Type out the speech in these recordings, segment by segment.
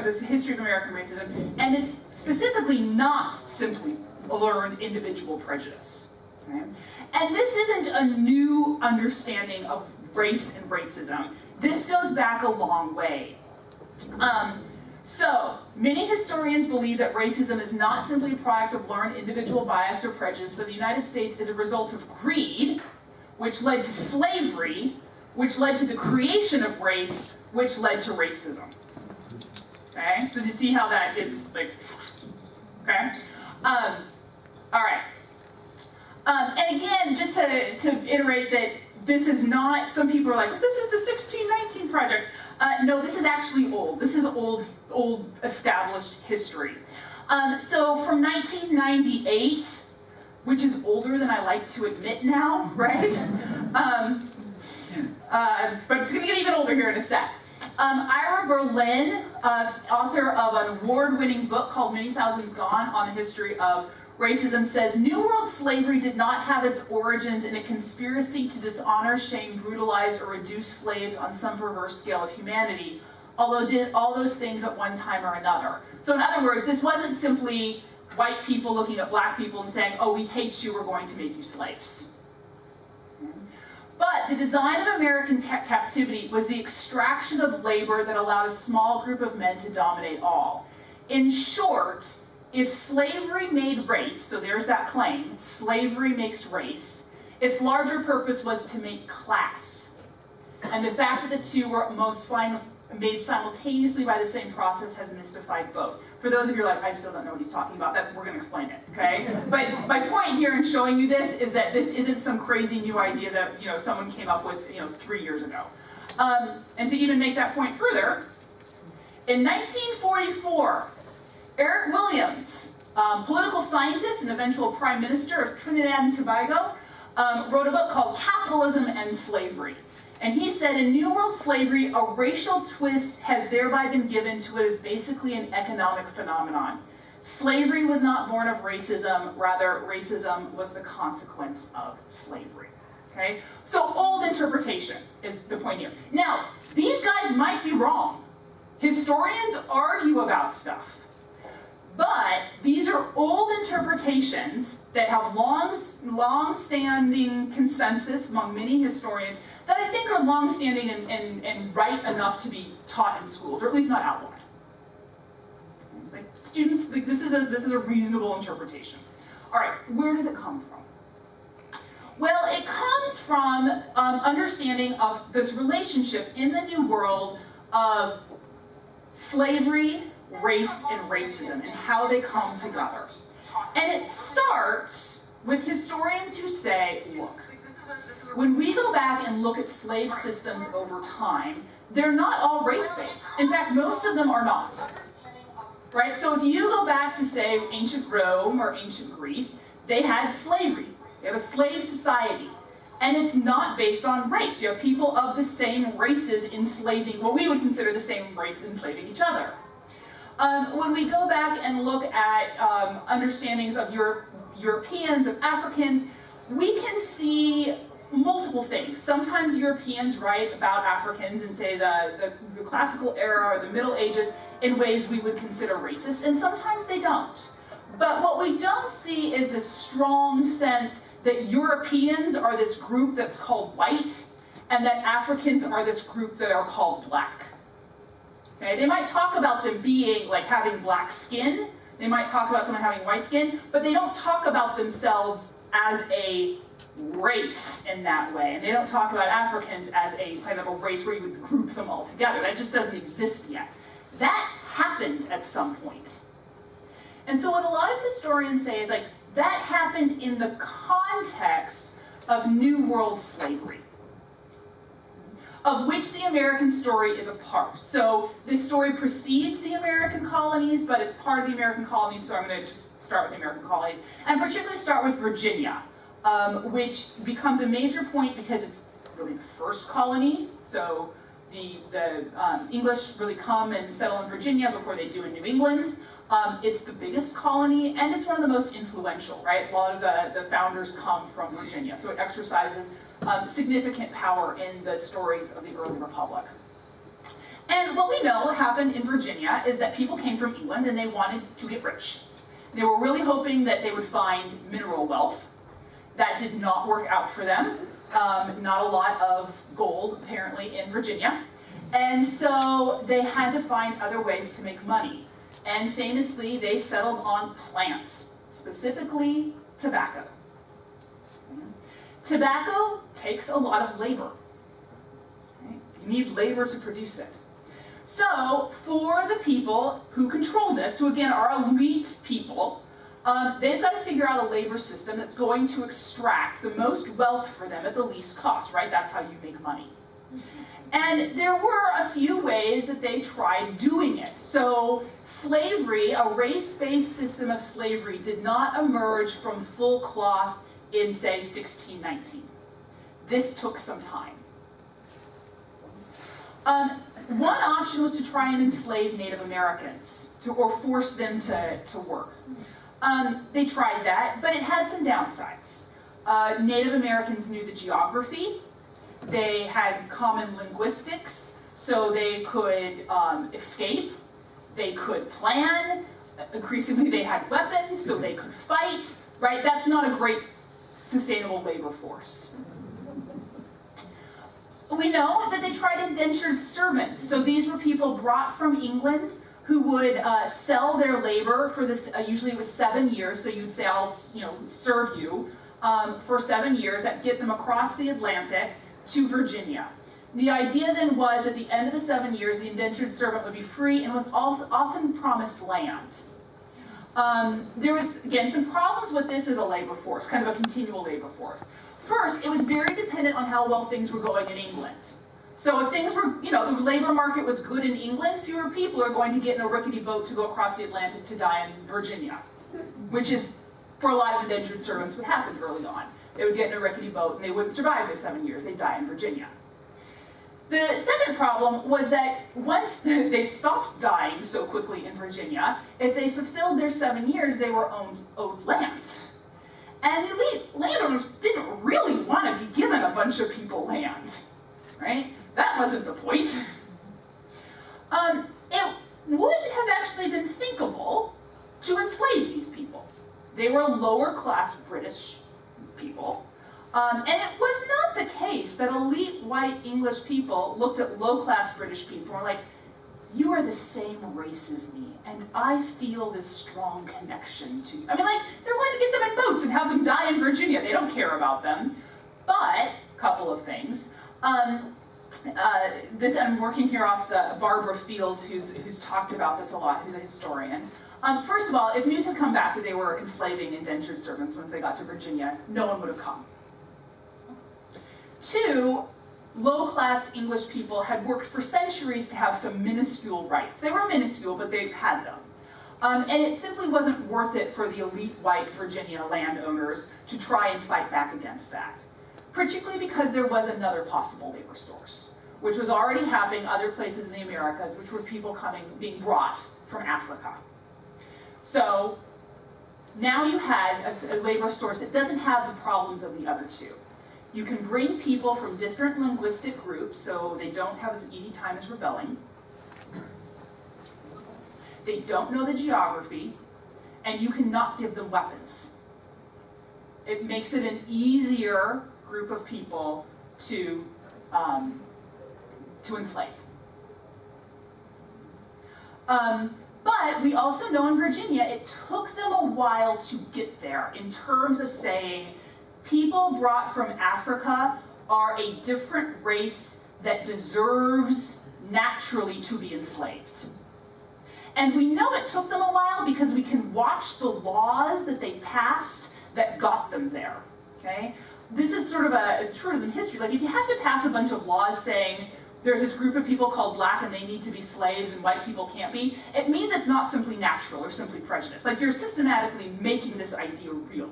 this history of American racism, and it's specifically not simply a learned individual prejudice. Okay? And this isn't a new understanding of race and racism. This goes back a long way. So, many historians believe that racism is not simply a product of learned individual bias or prejudice, but the United States is a result of greed, which led to slavery, which led to the creation of race, which led to racism. Okay, so to see how that is, like, okay? All right. And again, just to iterate that this is not, some people are like, this is the 1619 project. No, this is actually old. This is old established history. So from 1998, which is older than I like to admit now, right? But it's going to get even older here in a sec. Ira Berlin, author of an award-winning book called Many Thousands Gone on the history of racism, says, New World slavery did not have its origins in a conspiracy to dishonor, shame, brutalize, or reduce slaves on some perverse scale of humanity, although did all those things at one time or another. So in other words, this wasn't simply white people looking at black people and saying, oh, we hate you, we're going to make you slaves. But the design of American captivity was the extraction of labor that allowed a small group of men to dominate all. In short, if slavery made race, so there's that claim, slavery makes race, its larger purpose was to make class. And the fact that the two were made simultaneously by the same process has mystified both. For those of you who are like, I still don't know what he's talking about, we're going to explain it, okay? But my point here in showing you this is that this isn't some crazy new idea that someone came up with 3 years ago. And to even make that point further, in 1944, Eric Williams, political scientist and eventual prime minister of Trinidad and Tobago, wrote a book called Capitalism and Slavery. And he said, in New World slavery, a racial twist has thereby been given to what is basically an economic phenomenon. Slavery was not born of racism, rather racism was the consequence of slavery. Okay? So old interpretation is the point here. Now, these guys might be wrong. Historians argue about stuff. But these are old interpretations that have long-standing consensus among many historians that I think are long-standing and right enough to be taught in schools, or at least not outlawed. Like students, this is a reasonable interpretation. All right, where does it come from? Well, it comes from understanding of this relationship in the New World of slavery, race, and racism, and how they come together. And it starts with historians who say, look, when we go back and look at slave systems over time, they're not all race-based. In fact, most of them are not. Right? So if you go back to, say, ancient Rome or ancient Greece, they had slavery. They have a slave society. And it's not based on race. You have people of the same races enslaving, what we would consider the same race enslaving each other. When we go back and look at understandings of Europeans, of Africans, we can see multiple things. Sometimes Europeans write about Africans and say the classical era or the Middle Ages in ways we would consider racist, and sometimes they don't. But what we don't see is this strong sense that Europeans are this group that's called white, and that Africans are this group that are called black. Okay? They might talk about them being, like, having black skin, they might talk about someone having white skin, but they don't talk about themselves as a race in that way. And they don't talk about Africans as a kind of a race where you would group them all together. That just doesn't exist yet. That happened at some point. And so what a lot of historians say is, like, that happened in the context of New World slavery, of which the American story is a part. So this story precedes the American colonies, but it's part of the American colonies, so I'm going to just start with the American colonies, and particularly start with Virginia, which becomes a major point because it's really the first colony. So the English really come and settle in Virginia before they do in New England. It's the biggest colony, and it's one of the most influential, right? A lot of the founders come from Virginia, so it exercises significant power in the stories of the early republic. And what we know happened in Virginia is that people came from England and they wanted to get rich. They were really hoping that they would find mineral wealth. That did not work out for them. Not a lot of gold, apparently, in Virginia. And so they had to find other ways to make money. And famously, they settled on plants, specifically tobacco. Tobacco takes a lot of labor. You need labor to produce it. So for the people who control this, who again are elite people, they've got to figure out a labor system that's going to extract the most wealth for them at the least cost, right? That's how you make money. And there were a few ways that they tried doing it. So slavery, a race-based system of slavery, did not emerge from full cloth in, say, 1619. This took some time. One option was to try and enslave Native Americans, or force them to work. They tried that, but it had some downsides. Native Americans knew the geography. They had common linguistics, so they could escape. They could plan. Increasingly, they had weapons, so they could fight. Right? That's not a great sustainable labor force. We know that they tried indentured servants. So these were people brought from England who would sell their labor for this, usually it was 7 years, so you'd say, I'll serve you for 7 years. That'd get them across the Atlantic to Virginia. The idea then was, at the end of the 7 years, the indentured servant would be free and was also often promised land. There was, again, some problems with this as a labor force, kind of a continual labor force. First, it was very dependent on how well things were going in England. So if things were, the labor market was good in England, fewer people are going to get in a rickety boat to go across the Atlantic to die in Virginia, which is, for a lot of indentured servants, what happened early on. They would get in a rickety boat and they wouldn't survive their 7 years, they'd die in Virginia. The second problem was that once they stopped dying so quickly in Virginia, if they fulfilled their 7 years, they were owed land. And the elite landowners didn't really want to be given a bunch of people land, right? That wasn't the point. It would have actually been thinkable to enslave these people. They were lower class British people. And it was not the case that elite white English people looked at low class British people and were like, you are the same race as me, and I feel this strong connection to you. I mean, like, they're going to get them in boats and have them die in Virginia. They don't care about them. But, couple of things. I'm working here off the Barbara Fields, who's talked about this a lot, who's a historian. First of all, if news had come back that they were enslaving indentured servants once they got to Virginia, no one would have come. Two, low-class English people had worked for centuries to have some minuscule rights. They were minuscule, but they had them. And it simply wasn't worth it for the elite white Virginia landowners to try and fight back against that, particularly because there was another possible labor source, which was already happening other places in the Americas, which were people being brought from Africa. So now you had a labor source that doesn't have the problems of the other two. You can bring people from different linguistic groups, so they don't have as easy time as rebelling. They don't know the geography, and you cannot give them weapons. It makes it an easier group of people to enslave. But we also know in Virginia, it took them a while to get there in terms of saying, people brought from Africa are a different race that deserves naturally to be enslaved. And we know it took them a while because we can watch the laws that they passed that got them there, okay? This is sort of a truism history. Like, if you have to pass a bunch of laws saying there's this group of people called black and they need to be slaves and white people can't be, it means it's not simply natural or simply prejudice. Like, you're systematically making this idea real.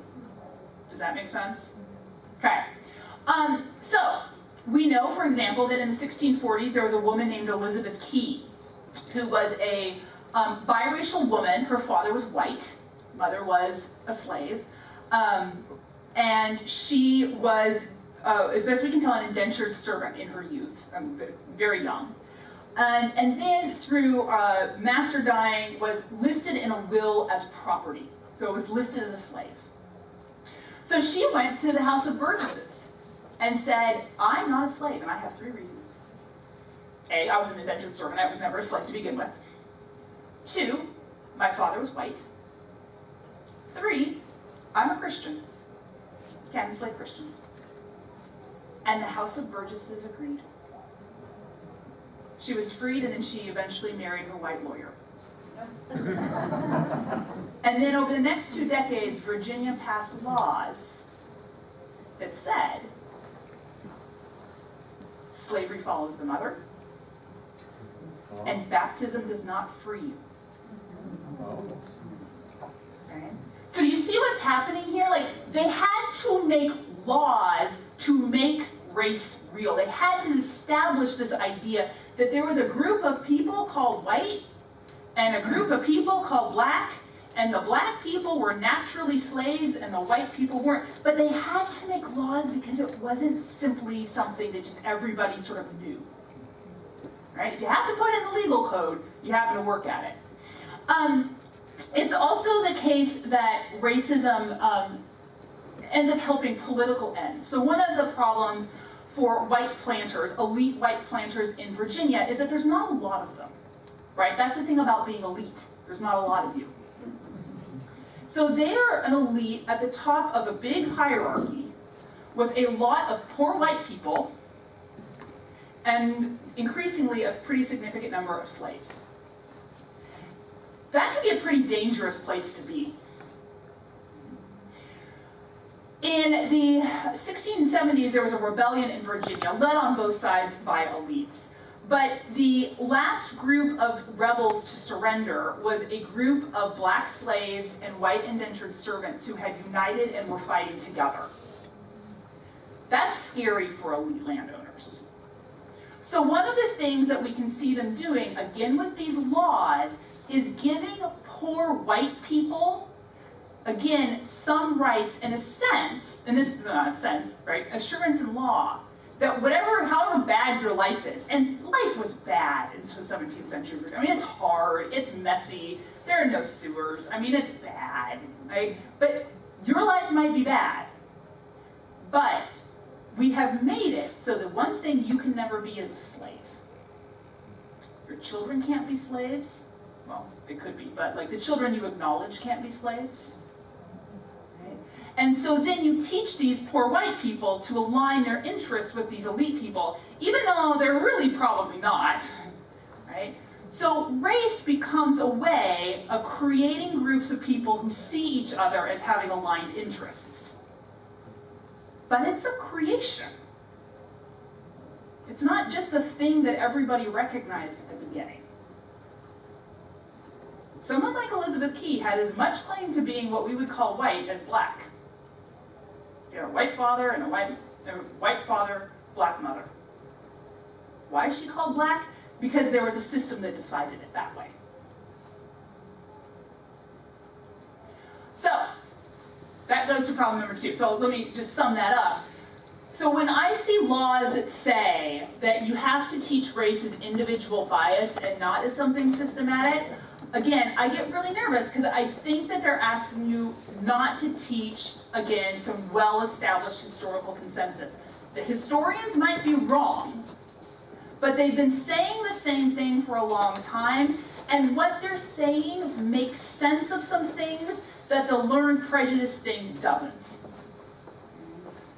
Does that make sense? Okay. So, we know, for example, that in the 1640s there was a woman named Elizabeth Key, who was a biracial woman. Her father was white, mother was a slave, and she was, as best we can tell, an indentured servant in her youth, very young. And then through master dying was listed in a will as property. So it was listed as a slave. So she went to the House of Burgesses and said, I'm not a slave, and I have 3 reasons. A, I was an indentured servant, I was never a slave to begin with. 2, my father was white. 3, I'm a Christian. Can't enslave Christians. And the House of Burgesses agreed. She was freed, and then she eventually married her white lawyer. And then over the next 2 decades, Virginia passed laws that said slavery follows the mother, and baptism does not free you. Okay? So you see what's happening here? Like, they had to make laws to make race real. They had to establish this idea that there was a group of people called white and a group of people called black, and the black people were naturally slaves and the white people weren't. But they had to make laws because it wasn't simply something that just everybody sort of knew. Right? If you have to put in the legal code, you happen to work at it. It's also the case that racism ends up helping political ends. So one of the problems for white planters, elite white planters in Virginia, is that there's not a lot of them. Right? That's the thing about being elite. There's not a lot of you. So they're an elite at the top of a big hierarchy with a lot of poor white people and increasingly a pretty significant number of slaves. That can be a pretty dangerous place to be. In the 1670s, there was a rebellion in Virginia, led on both sides by elites. But the last group of rebels to surrender was a group of black slaves and white indentured servants who had united and were fighting together. That's scary for elite landowners. So one of the things that we can see them doing, again with these laws, is giving poor white people, again, some rights in a sense, in this sense, right, assurance in law, that however bad your life is, and life was bad in the 17th century. I mean, it's hard, it's messy, there are no sewers, I mean, it's bad, right? But your life might be bad, but we have made it so that one thing you can never be is a slave. Your children can't be slaves. Well, they could be, but like the children you acknowledge can't be slaves. And so then you teach these poor white people to align their interests with these elite people, even though they're really probably not, right? So race becomes a way of creating groups of people who see each other as having aligned interests. But it's a creation. It's not just a thing that everybody recognized at the beginning. Someone like Elizabeth Key had as much claim to being what we would call white as black. You know, a white father and a white father, black mother. Why is she called black? Because there was a system that decided it that way. So, that goes to problem number 2. So let me just sum that up. So when I see laws that say that you have to teach race as individual bias and not as something systematic, again, I get really nervous because I think that they're asking you not to teach, again, some well-established historical consensus. The historians might be wrong, but they've been saying the same thing for a long time, and what they're saying makes sense of some things that the learned prejudice thing doesn't.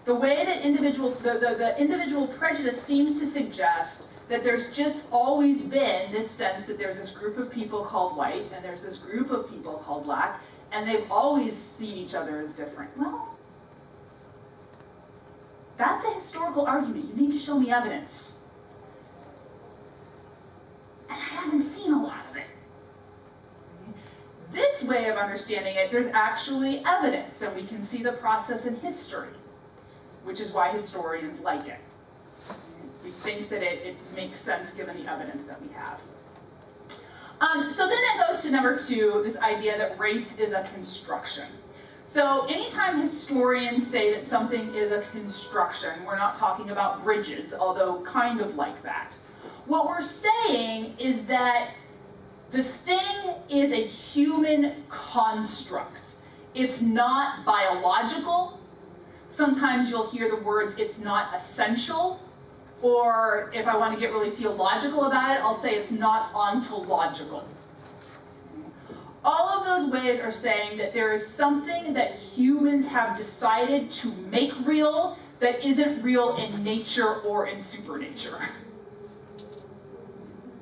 The way that the individual prejudice seems to suggest that there's just always been this sense that there's this group of people called white and there's this group of people called black, and they've always seen each other as different. Well, that's a historical argument. You need to show me evidence. And I haven't seen a lot of it. This way of understanding it, there's actually evidence, and we can see the process in history, which is why historians like it. We think that it makes sense given the evidence that we have. So then it goes to number 2, this idea that race is a construction. So anytime historians say that something is a construction, we're not talking about bridges, although kind of like that. What we're saying is that the thing is a human construct. It's not biological. Sometimes you'll hear the words, it's not essential. Or if I want to get really theological about it, I'll say it's not ontological. All of those ways are saying that there is something that humans have decided to make real that isn't real in nature or in supernature.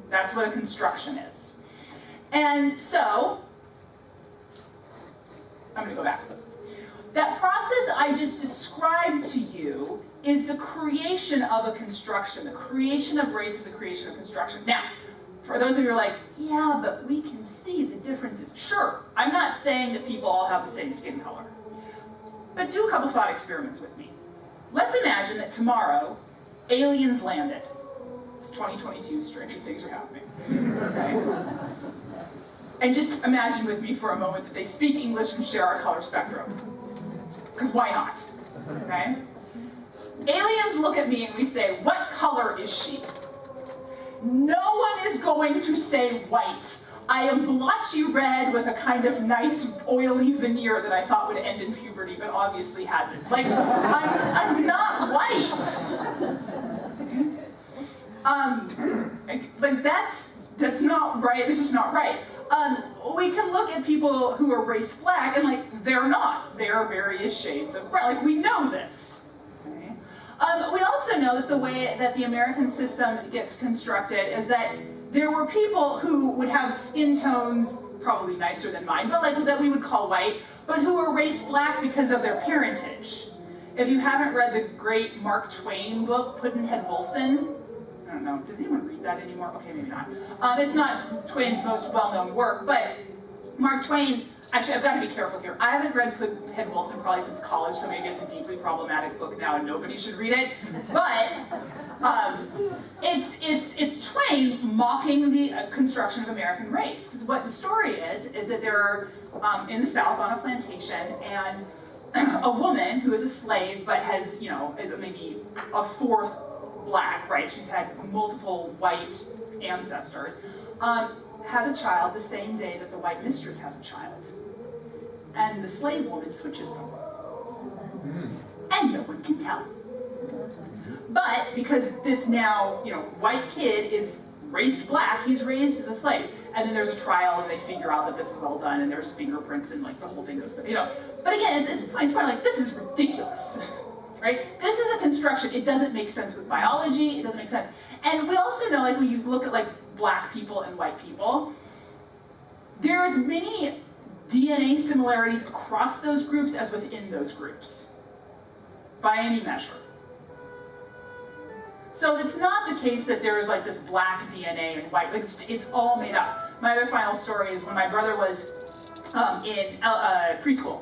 That's what a construction is. And so, I'm going to go back. That process I just described to you is the creation of a construction. The creation of race is the creation of construction. Now, for those of you who are like, yeah, but we can see the differences. Sure, I'm not saying that people all have the same skin color. But do a couple thought experiments with me. Let's imagine that tomorrow, aliens landed. It's 2022, stranger things are happening. Okay? And just imagine with me for a moment that they speak English and share our color spectrum. Because why not? Okay? Aliens look at me and we say, what color is she? No one is going to say white. I am blotchy red with a kind of nice oily veneer that I thought would end in puberty, but obviously hasn't. Like, I'm not white. Like that's not right. It's just not right. We can look at people who are race black and like they're not. They are various shades of brown. Like we know this. Okay? We also know that the way that the American system gets constructed is that there were people who would have skin tones probably nicer than mine, but like that we would call white, but who were race black because of their parentage. If you haven't read the great Mark Twain book, Pudd'nhead Wilson, I don't know, does anyone read that anymore? Okay, maybe not. It's not Twain's most well-known work, but Mark Twain, actually I've got to be careful here. I haven't read Pudd'nhead Wilson probably since college, so maybe it's a deeply problematic book now and nobody should read it. But it's Twain mocking the construction of American race. Because what the story is that there are, in the South on a plantation, and a woman who is a slave but has, is maybe a fourth black, right? She's had multiple white ancestors, has a child the same day that the white mistress has a child. And the slave woman switches them. And no one can tell. But because this now, white kid is raised black, he's raised as a slave. And then there's a trial and they figure out that this was all done and there's fingerprints and like the whole thing goes, but again, it's probably like, this is ridiculous. Right? This is a construction. It doesn't make sense with biology. It doesn't make sense. And we also know, like when you look at like black people and white people, there's many DNA similarities across those groups as within those groups, by any measure. So it's not the case that there's like this black DNA and white. Like it's all made up. My other final story is when my brother was in preschool.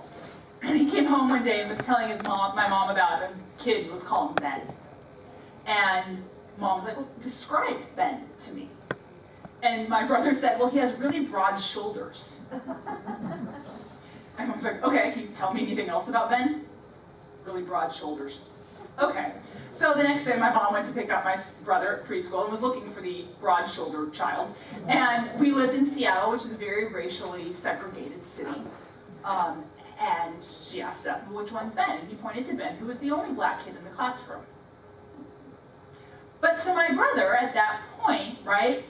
He came home one day and was telling my mom about a kid, let's call him Ben. And mom was like, well, describe Ben to me. And my brother said, well, he has really broad shoulders. And I was like, okay, can you tell me anything else about Ben? Really broad shoulders. Okay. So the next day my mom went to pick up my brother at preschool and was looking for the broad-shouldered child. And we lived in Seattle, which is a very racially segregated city. And she asked Seth, which one's Ben? And he pointed to Ben, who was the only black kid in the classroom. But to my brother at that point, right,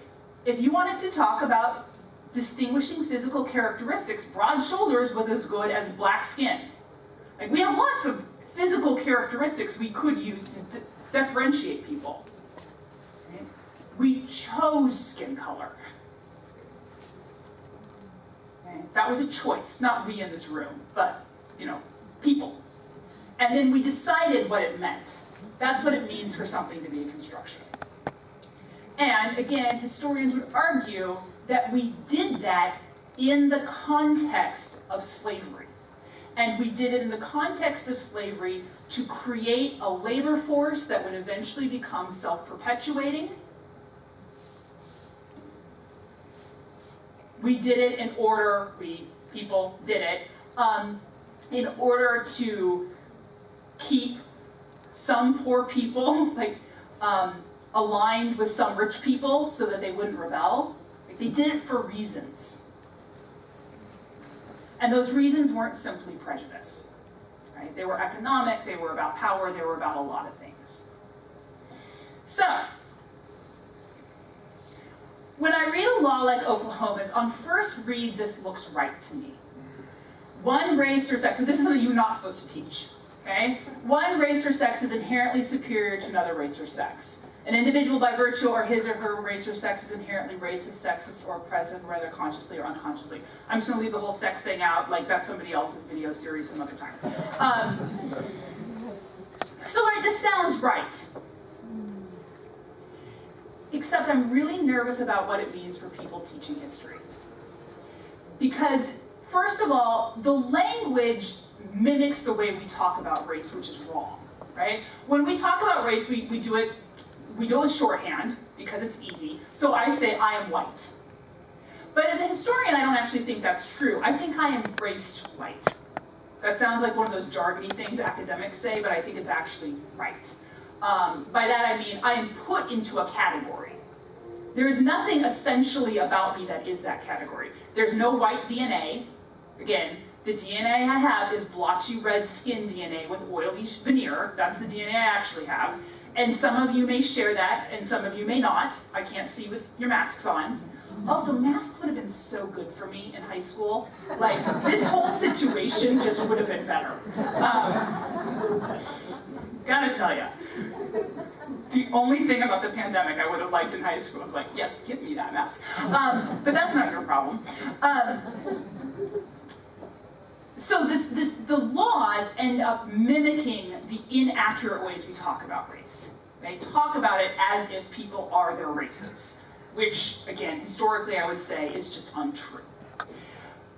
if you wanted to talk about distinguishing physical characteristics, broad shoulders was as good as black skin. Like, we have lots of physical characteristics we could use to differentiate people. Right? We chose skin color. That was a choice, not we in this room, but, people. And then we decided what it meant. That's what it means for something to be a construction. And again, historians would argue that we did that in the context of slavery. And we did it in the context of slavery to create a labor force that would eventually become self-perpetuating. We did it in order, people did it, in order to keep some poor people, aligned with some rich people so that they wouldn't rebel. Like, they did it for reasons. And those reasons weren't simply prejudice. Right? They were economic, they were about power, they were about a lot of things. So, when I read a law like Oklahoma's, on first read, this looks right to me. One race or sex, so this is something you're not supposed to teach, okay? One race or sex is inherently superior to another race or sex. An individual by virtue or his or her race or sex is inherently racist, sexist, or oppressive, whether consciously or unconsciously. I'm just gonna leave the whole sex thing out, like that's somebody else's video series some other time. So like, this sounds right. Except I'm really nervous about what it means for people teaching history. Because, first of all, the language mimics the way we talk about race, which is wrong, right? When we talk about race, we do it with shorthand, because it's easy. So I say, I am white. But as a historian, I don't actually think that's true. I think I am raced white. That sounds like one of those jargony things academics say, but I think it's actually right. By that I mean, I am put into a category. There is nothing essentially about me that is that category. There's no white DNA. Again, the DNA I have is blotchy red skin DNA with oily veneer. That's the DNA I actually have. And some of you may share that, and some of you may not. I can't see with your masks on. Also, masks would have been so good for me in high school. Like, this whole situation just would have been better. Gotta tell you. The only thing about the pandemic I would have liked in high school was like, yes, give me that mask. But that's not your problem. So the laws end up mimicking the inaccurate ways we talk about race. They talk about it as if people are their races, which, again, historically I would say is just untrue.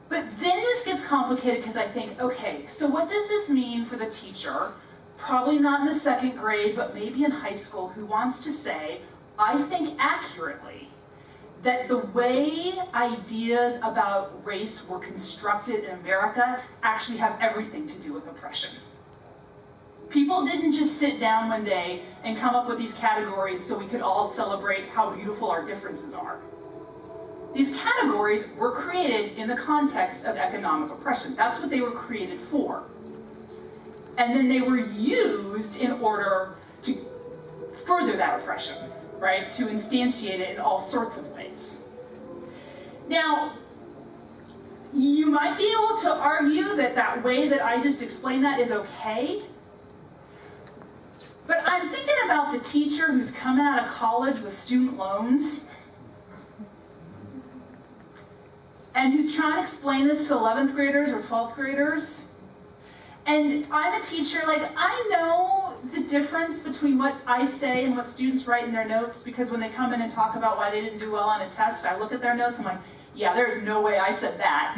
But then this gets complicated because I think, okay, so what does this mean for the teacher, probably not in the second grade, but maybe in high school, who wants to say, I think accurately, that the way ideas about race were constructed in America actually have everything to do with oppression. People didn't just sit down one day and come up with these categories so we could all celebrate how beautiful our differences are. These categories were created in the context of economic oppression. That's what they were created for. And then they were used in order to further that oppression, right? To instantiate it in all sorts of ways. Now, you might be able to argue that that way that I just explained that is okay. But I'm thinking about the teacher who's coming out of college with student loans and who's trying to explain this to 11th graders or 12th graders. And I'm a teacher, like, I know the difference between what I say and what students write in their notes, because when they come in and talk about why they didn't do well on a test, I look at their notes, I'm like, yeah, there's no way I said that.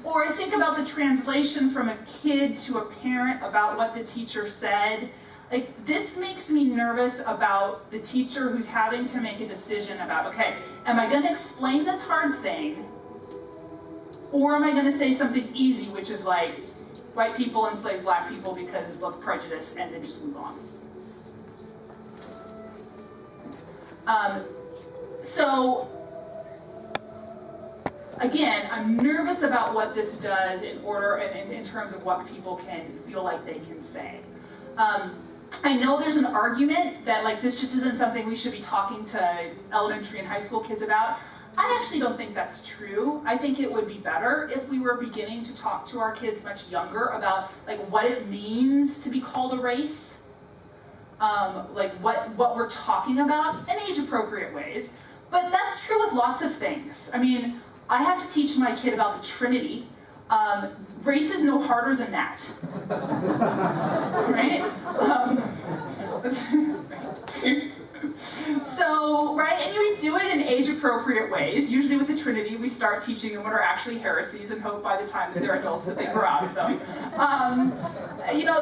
Or I think about the translation from a kid to a parent about what the teacher said. Like, this makes me nervous about the teacher who's having to make a decision about, okay, am I gonna explain this hard thing? Or am I going to say something easy, which is like, white people enslave black people because of prejudice, and then just move on? So, again, I'm nervous about what this does in order and in terms of what people can feel like they can say. I know there's an argument that like this just isn't something we should be talking to elementary and high school kids about. I actually don't think that's true. I think it would be better if we were beginning to talk to our kids much younger about like what it means to be called a race, like what we're talking about in age-appropriate ways. But that's true with lots of things. I mean, I have to teach my kid about the Trinity. Race is no harder than that, right? So, right, and you do it in age-appropriate ways. Usually with the Trinity, we start teaching them what are actually heresies and hope by the time that they're adults that they grow out of them. You know,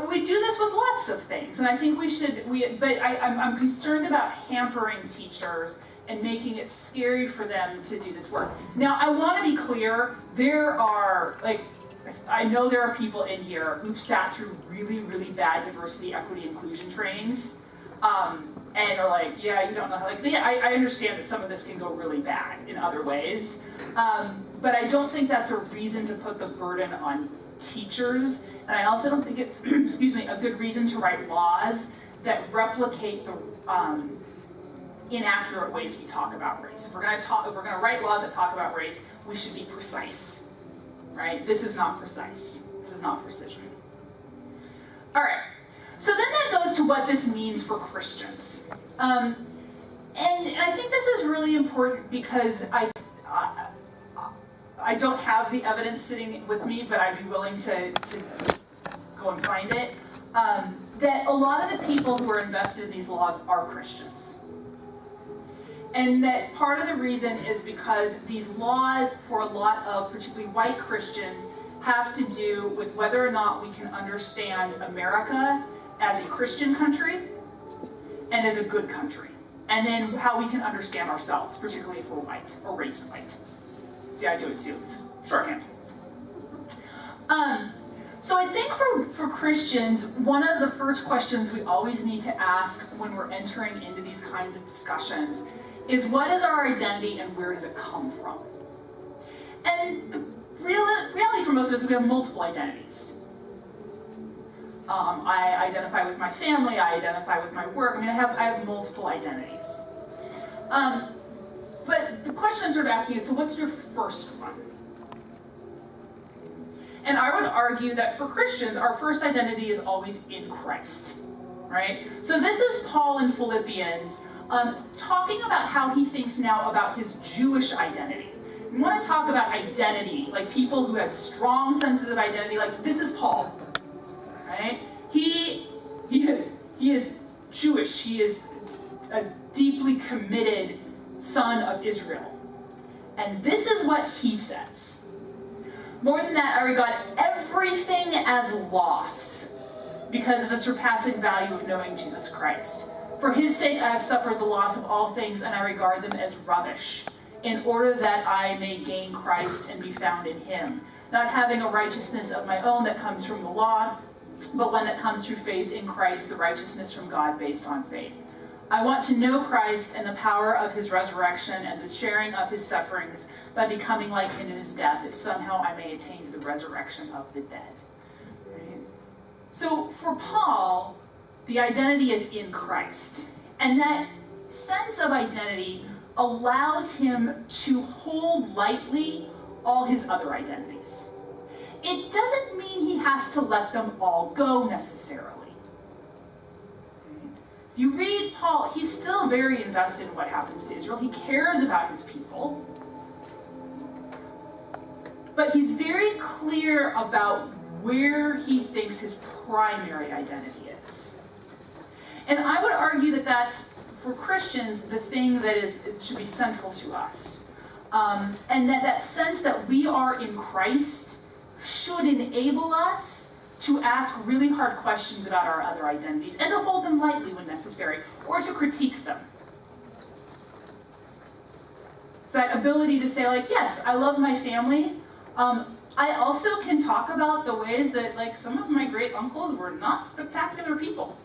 we do this with lots of things, and I think we should, but I'm concerned about hampering teachers and making it scary for them to do this work. Now, I want to be clear, there are, like, I know there are people in here who've sat through really, really bad diversity, equity, inclusion trainings, and are like, yeah, you don't know how, like, yeah, I understand that some of this can go really bad in other ways, but I don't think that's a reason to put the burden on teachers, and I also don't think it's, excuse me, a good reason to write laws that replicate the inaccurate ways we talk about race. If we're going to write laws that talk about race, we should be precise, right? This is not precise. This is not precision. All right. So then that goes to what this means for Christians. And I think this is really important because I don't have the evidence sitting with me, but I'd be willing to go and find it, that a lot of the people who are invested in these laws are Christians. And that part of the reason is because these laws, for a lot of particularly white Christians, have to do with whether or not we can understand America as a Christian country and as a good country. And then how we can understand ourselves, particularly if we're white or raised white. See, I do it too. It's shorthand. So I think for Christians, one of the first questions we always need to ask when we're entering into these kinds of discussions is, what is our identity and where does it come from? And the reality for most of us is we have multiple identities. I identify with my family, I identify with my work. I mean, I have multiple identities. But the question I'm sort of asking is, so what's your first one? And I would argue that for Christians, our first identity is always in Christ, right? So this is Paul in Philippians talking about how he thinks now about his Jewish identity. We want to talk about identity, like people who had strong senses of identity, like this is Paul, right? He is Jewish. He is a deeply committed son of Israel. And this is what he says. More than that, I regard everything as loss because of the surpassing value of knowing Jesus Christ. For his sake, I have suffered the loss of all things, and I regard them as rubbish, in order that I may gain Christ and be found in him, not having a righteousness of my own that comes from the law, but one that comes through faith in Christ, the righteousness from God based on faith. I want to know Christ and the power of his resurrection and the sharing of his sufferings by becoming like him in his death, if somehow I may attain to the resurrection of the dead. Right? So for Paul, the identity is in Christ. And that sense of identity allows him to hold lightly all his other identities. It doesn't mean he has to let them all go necessarily. If you read Paul, he's still very invested in what happens to Israel. He cares about his people. But he's very clear about where he thinks his primary identity is. And I would argue that that's, for Christians, the thing that it should be central to us. And that sense that we are in Christ should enable us to ask really hard questions about our other identities and to hold them lightly when necessary, or to critique them. That ability to say, like, yes, I love my family. I also can talk about the ways that, like, some of my great uncles were not spectacular people.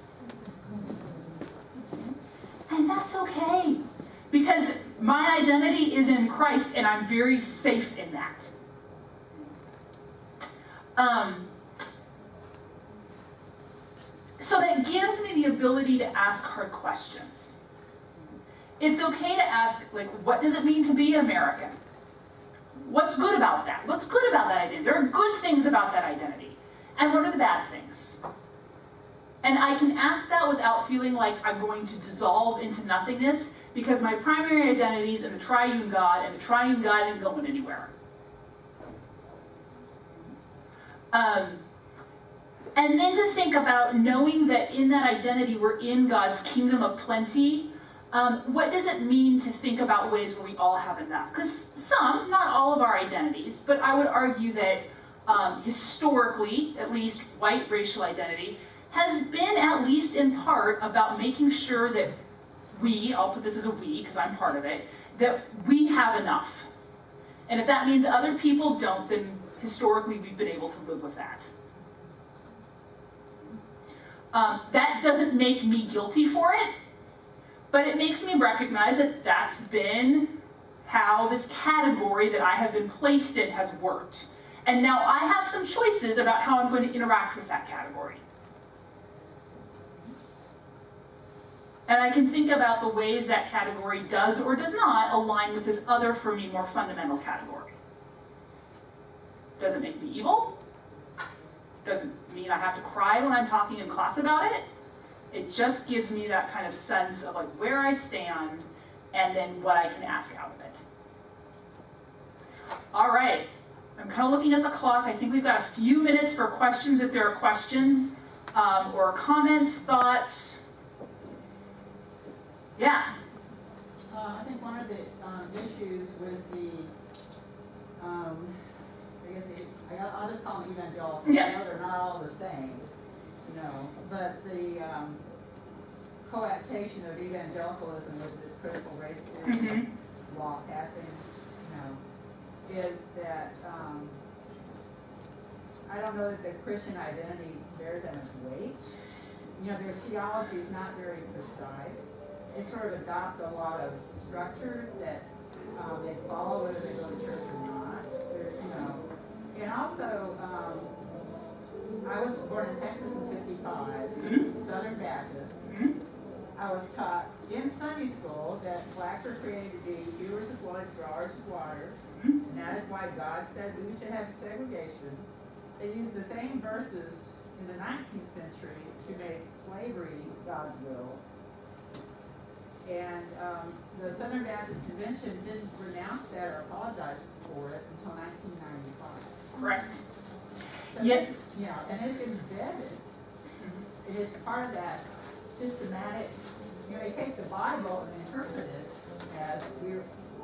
And that's okay, because my identity is in Christ and I'm very safe in that. So that gives me the ability to ask hard questions. It's okay to ask, like, what does it mean to be American? What's good about that? What's good about that identity? There are good things about that identity. And what are the bad things? And I can ask that without feeling like I'm going to dissolve into nothingness, because my primary identity is in the triune God, and the triune God isn't going anywhere. And then to think about knowing that in that identity we're in God's kingdom of plenty. What does it mean to think about ways where we all have enough? Because some, not all of our identities, but I would argue that historically, at least white racial identity, has been at least in part about making sure that we, I'll put this as a we because I'm part of it, that we have enough. And if that means other people don't, then historically we've been able to live with that. That doesn't make me guilty for it, but it makes me recognize that that's been how this category that I have been placed in has worked. And now I have some choices about how I'm going to interact with that category. And I can think about the ways that category does or does not align with this other, for me, more fundamental category. Does it make me evil? Doesn't mean I have to cry when I'm talking in class about it. It just gives me that kind of sense of like where I stand and then what I can ask out of it. All right, I'm kind of looking at the clock. I think we've got a few minutes for questions if there are questions or comments, thoughts. Yeah. I think one of the issues with the, I'll just call them evangelical. Yeah. I know they're not all the same, but the coaptation of evangelicalism with this critical race theory law passing, is that I don't know that the Christian identity bears that much weight. Their theology is not very precise. They sort of adopt a lot of structures that they follow whether they go to church or not. And also, I was born in Texas in '55, Southern Baptist. I was taught in Sunday school that blacks are created to be hewers of wood, drawers of water, and that is why God said we should have segregation. They used the same verses in the 19th century to make slavery God's will. And the Southern Baptist Convention didn't renounce that or apologize for it until 1995. Correct. So yeah, and it's embedded. It is part of that systematic, they take the Bible and interpret it as we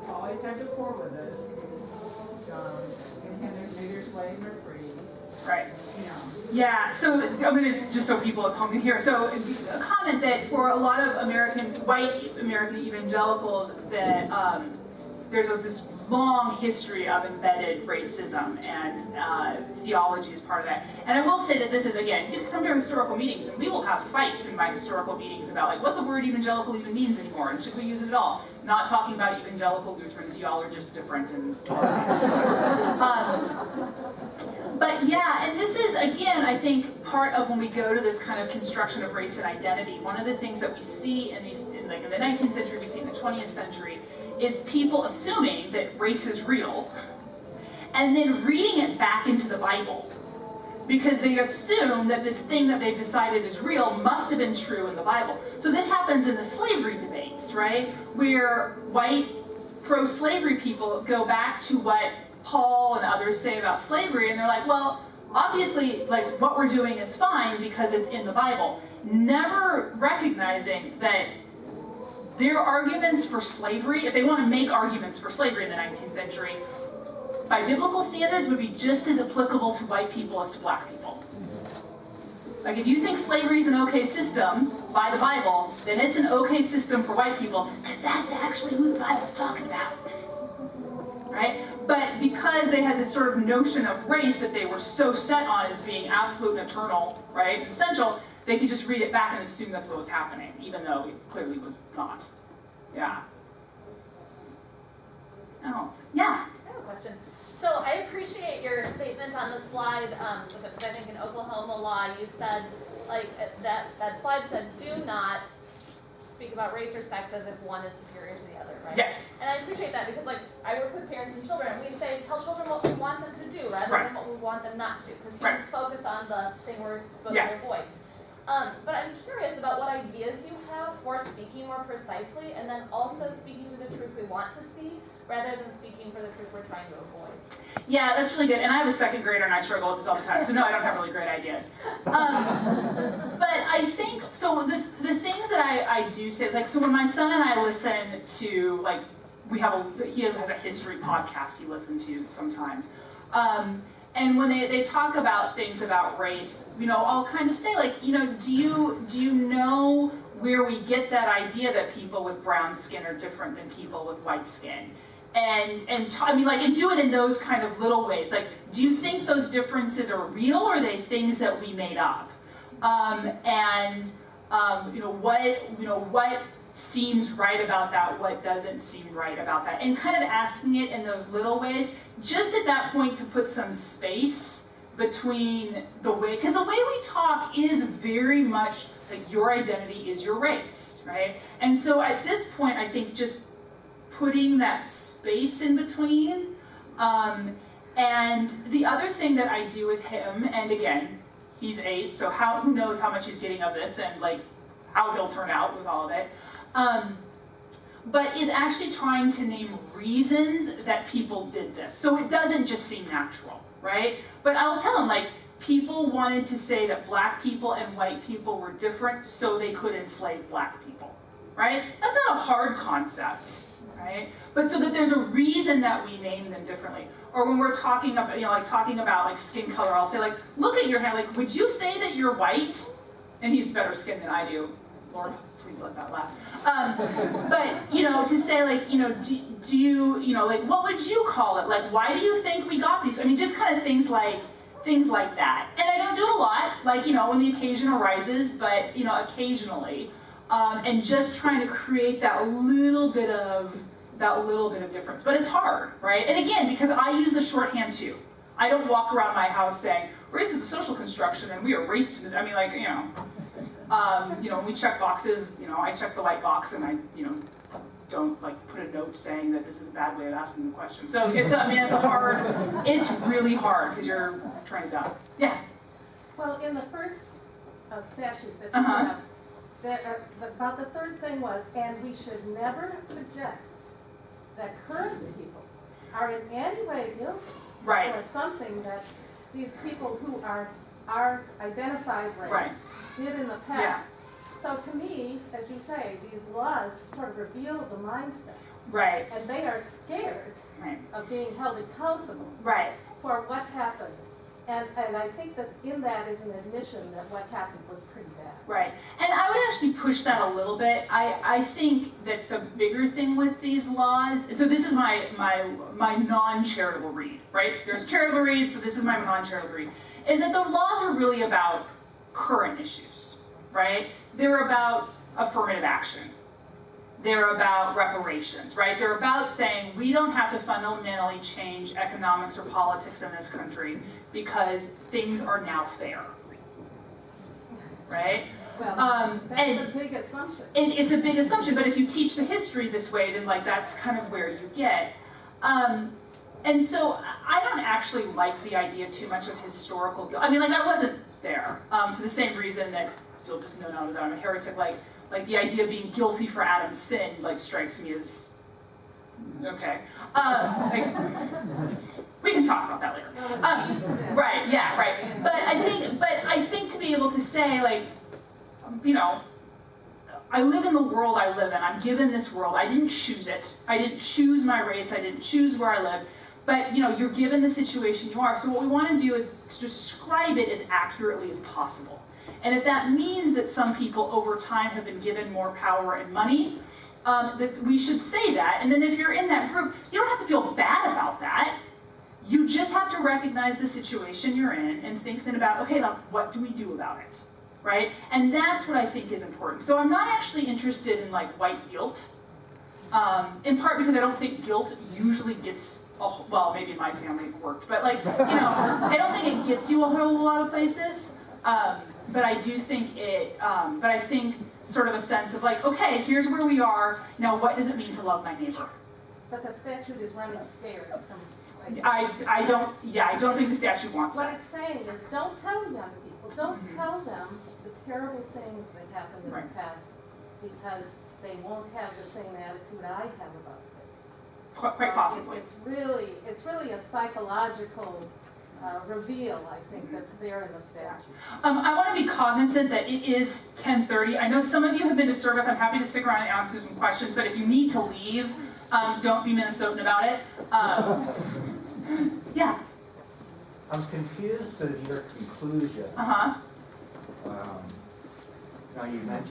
always have the poor with us. And neither slave nor free. Right. Yeah, so I'm going to just so people at home can hear. So a comment that for a lot of white American evangelicals that there's this long history of embedded racism and theology is part of that. And I will say that this is, again, you come to historical meetings and we will have fights in my historical meetings about like what the word evangelical even means anymore and should we use it at all. Not talking about evangelical Lutherans, y'all are just different. And but yeah, and this is, again, I think part of when we go to this kind of construction of race and identity, one of the things that we see in the 19th century, we see in the 20th century, is people assuming that race is real, and then reading it back into the Bible. Because they assume that this thing that they've decided is real must have been true in the Bible. So this happens in the slavery debates, right? Where white pro-slavery people go back to what Paul and others say about slavery, and they're like, well, obviously, like, what we're doing is fine because it's in the Bible. Never recognizing that their arguments for slavery, if they want to make arguments for slavery in the 19th century, by biblical standards would be just as applicable to white people as to black people. Like if you think slavery is an okay system by the Bible, then it's an okay system for white people, because that's actually who the Bible's talking about. Right? But because they had this sort of notion of race that they were so set on as being absolute and eternal, right, essential, they could just read it back and assume that's what was happening, even though it clearly was not. Yeah. Else? Yeah? I have a question. So I appreciate your statement on the slide, because I think in Oklahoma law you said, like, that slide said, do not speak about race or sex as if one is superior to the other, right? Yes. And I appreciate that because, like, I work with parents and children, and we say, tell children what we want them to do rather than what we want them not to do, because humans focus on the thing we're supposed to avoid. But I'm curious about what ideas you have for speaking more precisely, and then also speaking to the truth we want to see, rather than speaking for the truth we're trying to avoid. Yeah, that's really good. And I have a second grader and I struggle with this all the time, so no, I don't have really great ideas. But I think, so the things that I do say is like, so when my son and I listen to, like, he has a history podcast he listens to sometimes. And when they talk about things about race, I'll kind of say, like, do you know where we get that idea that people with brown skin are different than people with white skin? I mean, like, and do it in those kind of little ways. Like, do you think those differences are real, or are they things that we made up? What seems right about that? What doesn't seem right about that? And kind of asking it in those little ways, just at that point to put some space between the way, because the way we talk is very much like your identity is your race, right? And so at this point, I think just putting that space in between. And the other thing that I do with him, and again, he's 8, so who knows how much he's getting of this and like how he'll turn out with all of it. But is actually trying to name reasons that people did this. So it doesn't just seem natural, right? But I'll tell him, like, people wanted to say that black people and white people were different so they could enslave black people, right? That's not a hard concept, right? But so that there's a reason that we name them differently. Or when we're talking about, talking about like skin color, I'll say like, look at your hair, like, would you say that you're white? And he's better skinned than I do. Lord, please let that last. But, to say like, do you, like, what would you call it? Like, why do you think we got these? I mean, just kind of things like that. And I don't do it a lot, like, when the occasion arises, but, occasionally. And just trying to create that little bit of difference. But it's hard, right? And again, because I use the shorthand too. I don't walk around my house saying, race is a social construction and we are race to the, I mean, like, when we check boxes, I check the white box and I, don't like put a note saying that this is a bad way of asking the question. So it's really hard because you're trying to dump. Yeah. Well, in the first statute that you brought up, about the third thing was, and we should never suggest that current people are in any way guilty for something that these people who are identified race did in the past. Yeah. So to me, as you say, these laws sort of reveal the mindset. Right. And they are scared of being held accountable for what happened. And I think that in that is an admission that what happened was pretty bad. Right. And I would actually push that a little bit. I think that the bigger thing with these laws, so this is my non-charitable read, right? There's charitable read, so this is my non-charitable read, is that the laws are really about current issues, right? They're about affirmative action. They're about reparations, right? They're about saying we don't have to fundamentally change economics or politics in this country because things are now fair, right? Well, that's a big assumption. It's a big assumption, but if you teach the history this way, then like that's kind of where you get. And so I don't actually like the idea too much of historical guilt. I mean, like I wasn't there for the same reason that you'll just know now that I'm a heretic. Like the idea of being guilty for Adam's sin like strikes me as okay. We can talk about that later. Right? Yeah. Right. But I think to be able to say like, I live in the world I live in. I'm given this world. I didn't choose it. I didn't choose my race. I didn't choose where I live. But you're given the situation you are. So what we want to do is to describe it as accurately as possible. And if that means that some people over time have been given more power and money, that we should say that. And then if you're in that group, you don't have to feel bad about that. You just have to recognize the situation you're in and think then about, okay, now what do we do about it, right? And that's what I think is important. So I'm not actually interested in like white guilt, in part because I don't think guilt usually gets, well, maybe my family worked, but like, I don't think it gets you a whole lot of places. But I do think but I think sort of a sense of like, okay, here's where we are, now what does it mean to love my neighbor? But the statute is running scared from... I don't think the statute wants that. What it's saying is don't tell young people, don't tell them the terrible things that happened in the past because they won't have the same attitude I have about this. Quite possibly. It's really a psychological reveal, I think, that's there in the statute. I want to be cognizant that it is 10:30. I know some of you have been to service. I'm happy to stick around and answer some questions, but if you need to leave, don't be Minnesotan about it. Yeah. I'm confused with your conclusion. Now you mentioned